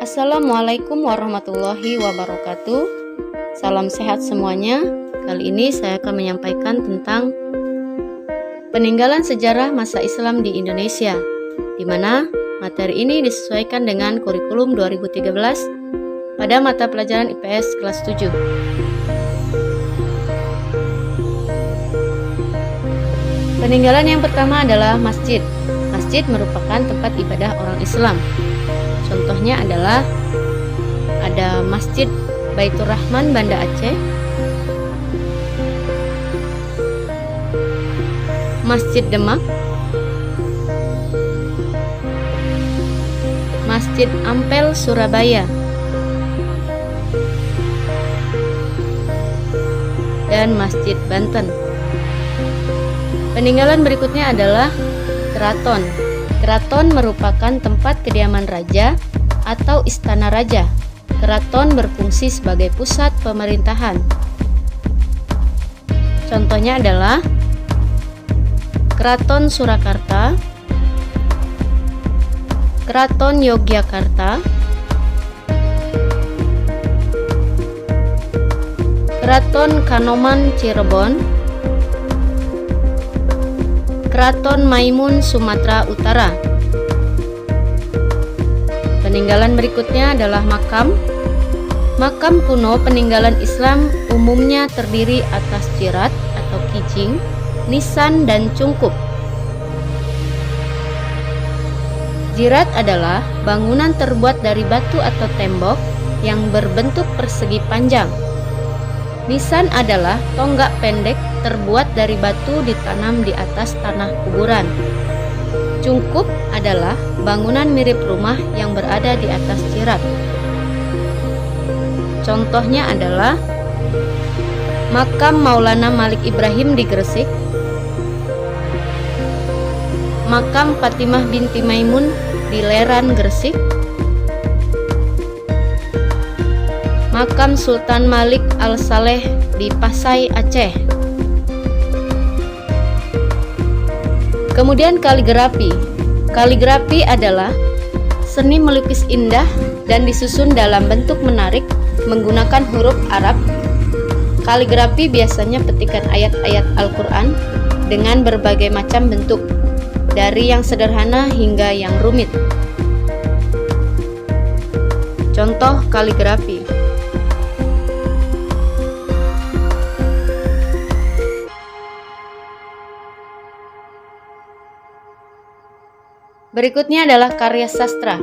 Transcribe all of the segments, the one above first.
Assalamualaikum warahmatullahi wabarakatuh. Salam sehat semuanya. Kali ini saya akan menyampaikan tentang peninggalan sejarah masa Islam di Indonesia, di mana materi ini disesuaikan dengan kurikulum 2013 pada mata pelajaran IPS kelas 7. Peninggalan yang pertama adalah masjid. Masjid merupakan tempat ibadah orang Islam. Contohnya adalah ada Masjid Baitur Rahman Banda Aceh, Masjid Demak, Masjid Ampel Surabaya, dan Masjid Banten. Peninggalan berikutnya adalah keraton. Keraton merupakan tempat kediaman raja atau istana raja. Keraton berfungsi sebagai pusat pemerintahan. Contohnya adalah Keraton Surakarta, Keraton Yogyakarta, Keraton Kanoman Cirebon, Keraton Maimun Sumatera Utara. Peninggalan berikutnya adalah makam. Makam kuno peninggalan Islam umumnya terdiri atas jirat atau kijing, nisan, dan cungkup. Jirat adalah bangunan terbuat dari batu atau tembok yang berbentuk persegi panjang. Nisan adalah tonggak pendek terbuat dari batu ditanam di atas tanah kuburan. Cungkup adalah bangunan mirip rumah yang berada di atas jirat. Contohnya adalah Makam Maulana Malik Ibrahim di Gresik, Makam Fatimah binti Maimun di Leran, Gresik, Makam Sultan Malik Al-Saleh di Pasai, Aceh. Kemudian kaligrafi. Kaligrafi adalah seni melukis indah dan disusun dalam bentuk menarik menggunakan huruf Arab. Kaligrafi biasanya petikan ayat-ayat Al-Quran dengan berbagai macam bentuk, dari yang sederhana hingga yang rumit. Contoh kaligrafi. Berikutnya adalah karya sastra.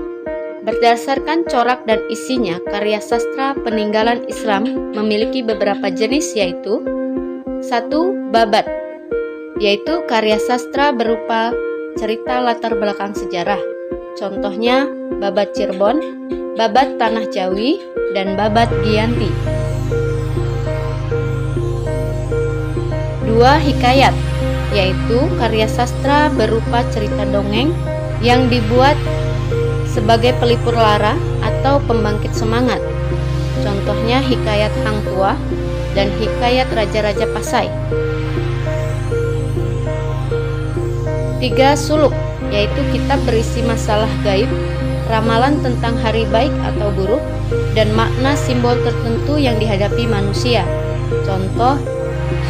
Berdasarkan corak dan isinya, karya sastra peninggalan Islam memiliki beberapa jenis, yaitu 1. Babat, yaitu karya sastra berupa cerita latar belakang sejarah. Contohnya Babat Cirebon, Babat Tanah Jawi, dan Babat Giyanti. 2. Hikayat, yaitu karya sastra berupa cerita dongeng yang dibuat sebagai pelipur lara atau pembangkit semangat. Contohnya Hikayat Hang Tuah dan Hikayat Raja-Raja Pasai. 3. Suluk, yaitu kitab berisi masalah gaib, ramalan tentang hari baik atau buruk, dan makna simbol tertentu yang dihadapi manusia. Contoh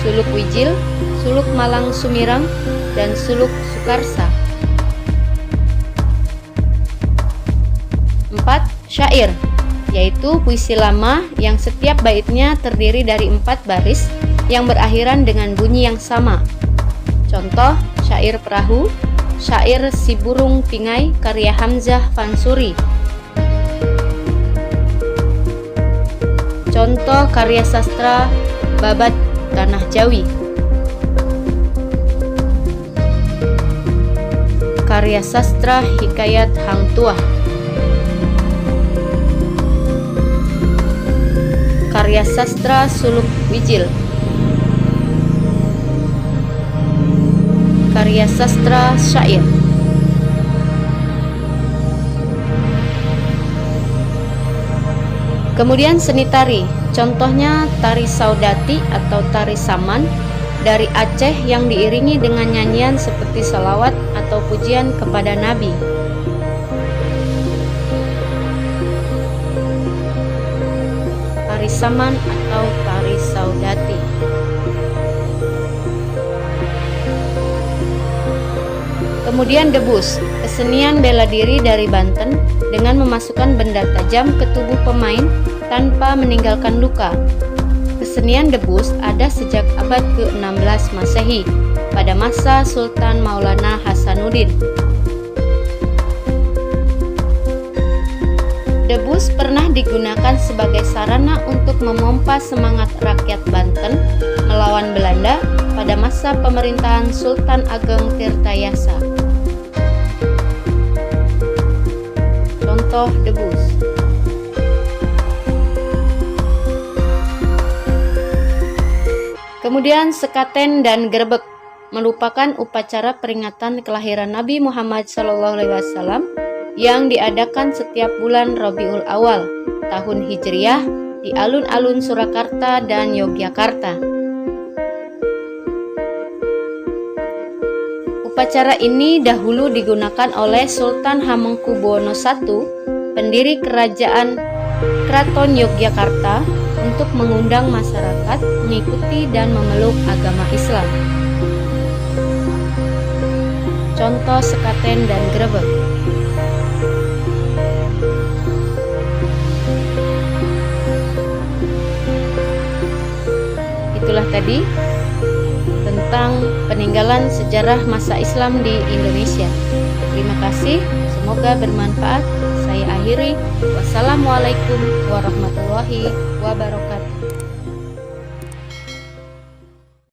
Suluk Wijil, Suluk Malang Sumirang, dan Suluk Sukarsa. 4. Syair, yaitu puisi lama yang setiap baitnya terdiri dari 4 baris yang berakhiran dengan bunyi yang sama. Contoh Syair Perahu, Syair Si Burung Pingai karya Hamzah Fansuri. Contoh karya sastra Babat Tanah Jawi. Karya sastra Hikayat Hang Tuah. Karya sastra Suluk Wijil. Karya sastra syair. Kemudian seni tari, contohnya tari Saudati atau tari Saman dari Aceh yang diiringi dengan nyanyian seperti salawat atau pujian kepada Nabi. tari saman atau tari saudati. Kemudian debus, kesenian bela diri dari Banten dengan memasukkan benda tajam ke tubuh pemain tanpa meninggalkan luka. Kesenian debus ada sejak abad ke-16 Masehi pada masa Sultan Maulana Hasanuddin. Debus pernah digunakan sebagai sarana untuk memompa semangat rakyat Banten melawan Belanda pada masa pemerintahan Sultan Ageng Tirtayasa. Contoh debus. Kemudian sekaten dan grebek merupakan upacara peringatan kelahiran Nabi Muhammad SAW yang diadakan setiap bulan Rabiul Awal tahun Hijriah di alun-alun Surakarta dan Yogyakarta. Upacara ini dahulu digunakan oleh Sultan Hamengkubuwono I, pendiri kerajaan Keraton Yogyakarta, untuk mengundang masyarakat mengikuti dan memeluk agama Islam. Contoh sekaten dan grebek. Itulah tadi tentang peninggalan sejarah masa Islam di Indonesia. Terima kasih, semoga bermanfaat. Saya akhiri. Wassalamualaikum warahmatullahi wabarakatuh.